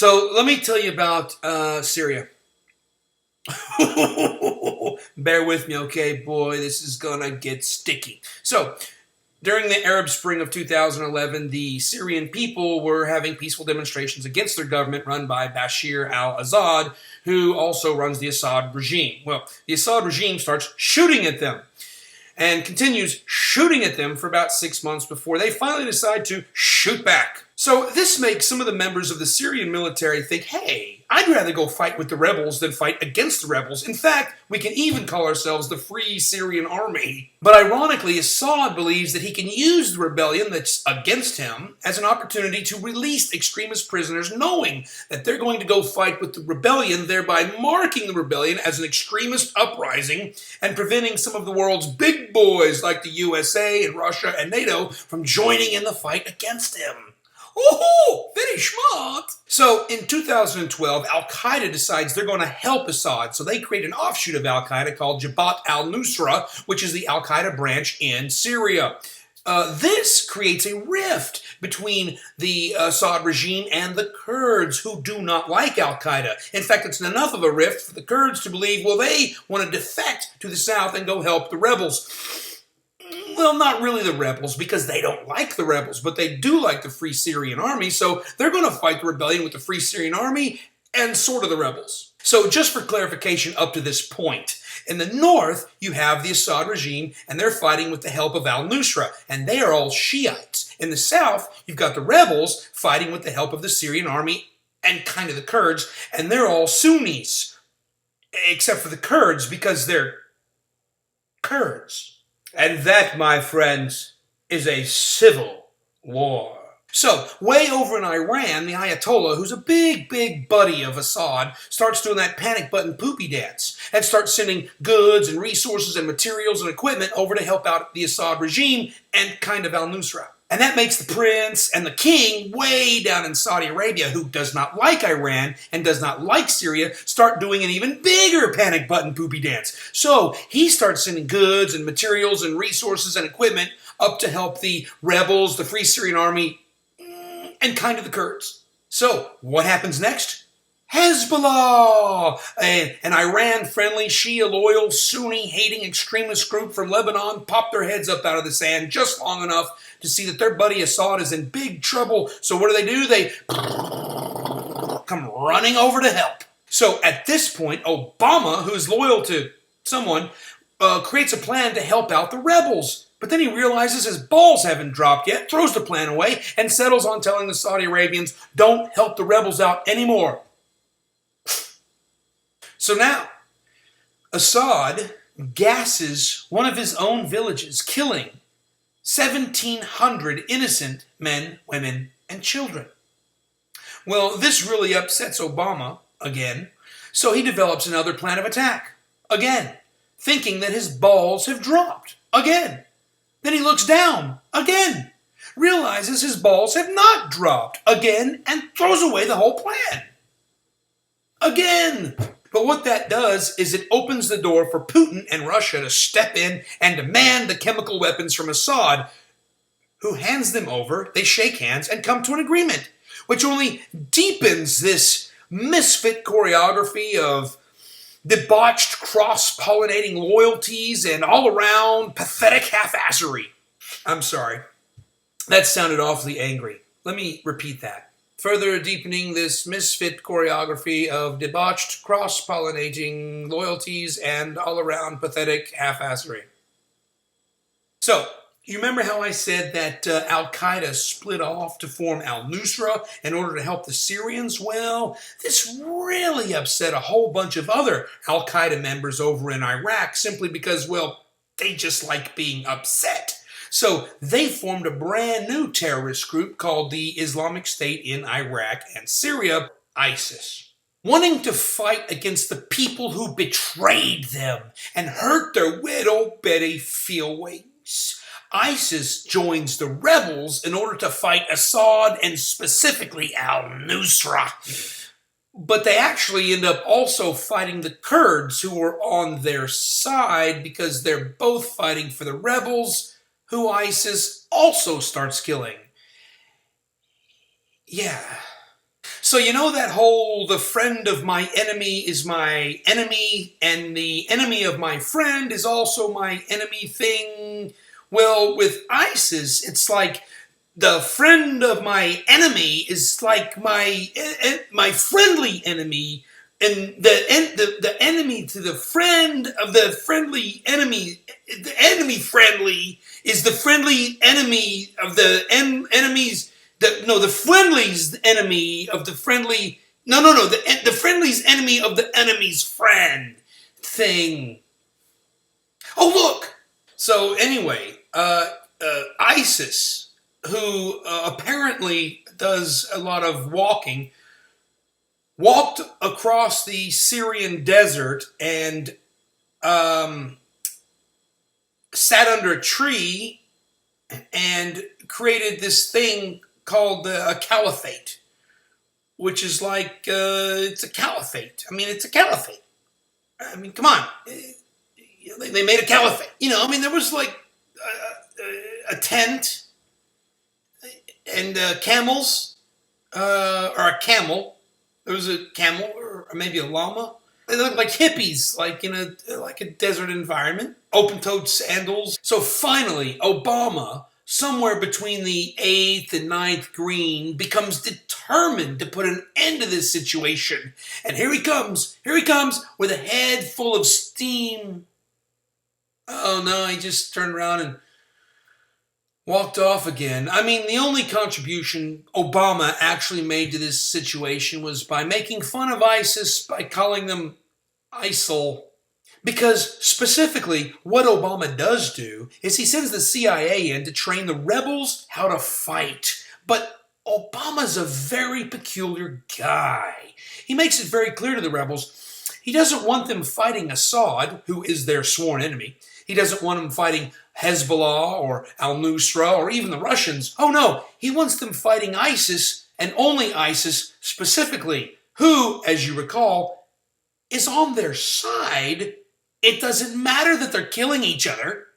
So let me tell you about Syria. Bear with me, okay, boy. This is gonna get sticky. So, during the Arab Spring of 2011, the Syrian people were having peaceful demonstrations against their government run by Bashir al-Assad, who also runs the Assad regime. Well, the Assad regime starts shooting at them and continues shooting at them for about 6 months before they finally decide to shoot back. So this makes some of the members of the Syrian military think, hey, I'd rather go fight with the rebels than fight against the rebels. In fact, we can even call ourselves the Free Syrian Army. But ironically, Assad believes that he can use the rebellion that's against him as an opportunity to release extremist prisoners, knowing that they're going to go fight with the rebellion, thereby marking the rebellion as an extremist uprising and preventing some of the world's big boys like the USA and Russia and NATO from joining in the fight against him. Oh, very smart. So in 2012, Al-Qaeda decides they're going to help Assad. So they create an offshoot of Al-Qaeda called Jabhat al-Nusra, which is the Al-Qaeda branch in Syria. This creates a rift between the Assad regime and the Kurds, who do not like Al-Qaeda. In fact, it's enough of a rift for the Kurds to believe, well, they want to defect to the south and go help the rebels. Well, not really the rebels, because they don't like the rebels, but they do like the Free Syrian Army, so they're going to fight the rebellion with the Free Syrian Army and sort of the rebels. So just for clarification up to this point, in the north, you have the Assad regime, and they're fighting with the help of al-Nusra, and they are all Shiites. In the south, you've got the rebels fighting with the help of the Syrian Army and kind of the Kurds, and they're all Sunnis, except for the Kurds, because they're Kurds. And that, my friends, is a civil war. So, way over in Iran, the Ayatollah, who's a big buddy of Assad, starts doing that panic button poopy dance and starts sending goods and resources and materials and equipment over to help out the Assad regime and kind of al-Nusra. And that makes the prince and the king way down in Saudi Arabia, who does not like Iran and does not like Syria, start doing an even bigger panic button poopy dance. So he starts sending goods and materials and resources and equipment up to help the rebels, the Free Syrian Army, and kind of the Kurds. So what happens next? Hezbollah, an Iran-friendly, Shia-loyal, Sunni-hating extremist group from Lebanon, pop their heads up out of the sand just long enough to see that their buddy Assad is in big trouble. So what do? They come running over to help. So at this point, Obama, who's loyal to someone, creates a plan to help out the rebels. But then he realizes his balls haven't dropped yet, throws the plan away, and settles on telling the Saudi Arabians, don't help the rebels out anymore. So now, Assad gasses one of his own villages, killing 1,700 innocent men, women, and children. Well, this really upsets Obama again, so he develops another plan of attack, again, thinking that his balls have dropped, again. Then he looks down, again, realizes his balls have not dropped, again, and throws away the whole plan. Again. But what that does is it opens the door for Putin and Russia to step in and demand the chemical weapons from Assad, who hands them over, they shake hands, and come to an agreement, which only deepens this misfit choreography of debauched cross-pollinating loyalties and all-around pathetic half-assery. I'm sorry. That sounded awfully angry. Let me repeat that. Further deepening this misfit choreography of debauched, cross-pollinating loyalties and all-around pathetic half-assery. So, you remember how I said that Al-Qaeda split off to form al-Nusra in order to help the Syrians? Well, this really upset a whole bunch of other Al-Qaeda members over in Iraq simply because, well, they just like being upset. So they formed a brand new terrorist group called the Islamic State in Iraq and Syria, ISIS, wanting to fight against the people who betrayed them and hurt their little bitty feelings. ISIS joins the rebels in order to fight Assad and specifically al-Nusra. But they actually end up also fighting the Kurds, who are on their side because they're both fighting for the rebels, who ISIS also starts killing. Yeah. So you know that whole the friend of my enemy is my enemy and the enemy of my friend is also my enemy thing? Well, with ISIS, it's like the friend of my enemy is like my friendly enemy, and the enemy to the friend of the friendly enemy, the enemy friendly is the friendly enemy of the enemies. The friendly's enemy of the friendly. No. The friendly's enemy of the enemy's friend thing. Oh, look. So anyway, ISIS, who apparently does a lot of walking, walked across the Syrian desert and sat under a tree and created this thing called a caliphate, which is like, it's a caliphate. I mean, it's a caliphate. I mean, come on. They made a caliphate. There was like a tent and camels, or a camel. There was a camel, or maybe a llama. They looked like hippies, like in a desert environment. Open-toed sandals. So finally, Obama, somewhere between the 8th and 9th green, becomes determined to put an end to this situation. And here he comes with a head full of steam. Oh no, he just turned around and walked off again. I mean, the only contribution Obama actually made to this situation was by making fun of ISIS by calling them ISIL. Because specifically, what Obama does do is he sends the CIA in to train the rebels how to fight. But Obama's a very peculiar guy. He makes it very clear to the rebels he doesn't want them fighting Assad, who is their sworn enemy. He doesn't want them fighting Hezbollah or Al-Nusra or even the Russians. Oh no, he wants them fighting ISIS, and only ISIS specifically, who, as you recall, is on their side. It doesn't matter that they're killing each other.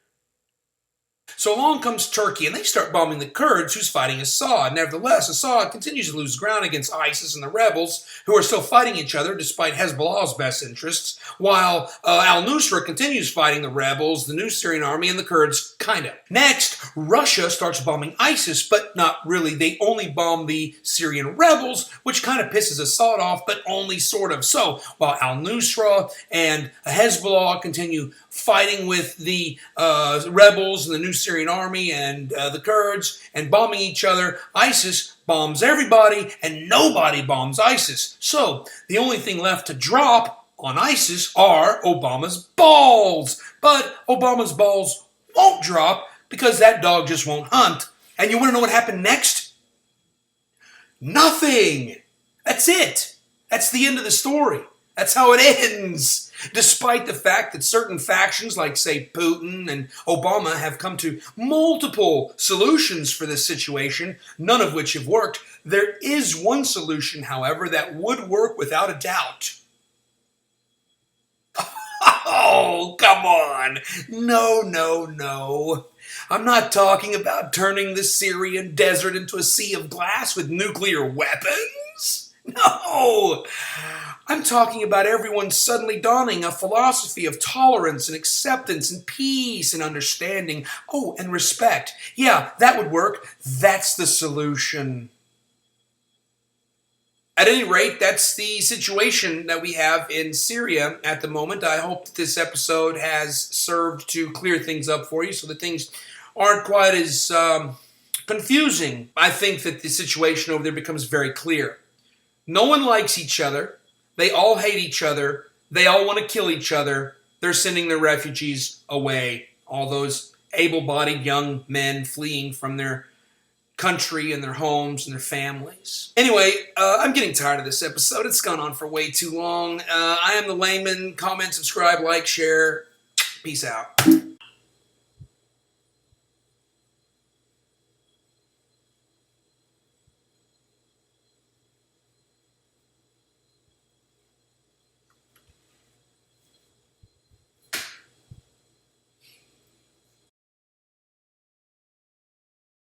So along comes Turkey, and they start bombing the Kurds, who's fighting Assad. Nevertheless, Assad continues to lose ground against ISIS and the rebels, who are still fighting each other despite Hezbollah's best interests, while al-Nusra continues fighting the rebels, the new Syrian army, and the Kurds, kind of. Next, Russia starts bombing ISIS, but not really. They only bomb the Syrian rebels, which kind of pisses Assad off, but only sort of. So, while al-Nusra and Hezbollah continue fighting with the rebels and the new Syrian army and the Kurds and bombing each other, ISIS bombs everybody and nobody bombs ISIS. So the only thing left to drop on ISIS are Obama's balls. But Obama's balls won't drop because that dog just won't hunt. And you want to know what happened next? Nothing. That's it. That's the end of the story. That's how it ends. Despite the fact that certain factions like, say, Putin and Obama have come to multiple solutions for this situation, none of which have worked, there is one solution, however, that would work without a doubt. Oh, come on. No. I'm not talking about turning the Syrian desert into a sea of glass with nuclear weapons. No. I'm talking about everyone suddenly donning a philosophy of tolerance and acceptance and peace and understanding. Oh, and respect. Yeah, that would work. That's the solution. At any rate, that's the situation that we have in Syria at the moment. I hope that this episode has served to clear things up for you so that things aren't quite as confusing. I think that the situation over there becomes very clear. No one likes each other. They all hate each other. They all want to kill each other. They're sending their refugees away. All those able-bodied young men fleeing from their country and their homes and their families. Anyway, I'm getting tired of this episode. It's gone on for way too long. I am the layman. Comment, subscribe, like, share. Peace out.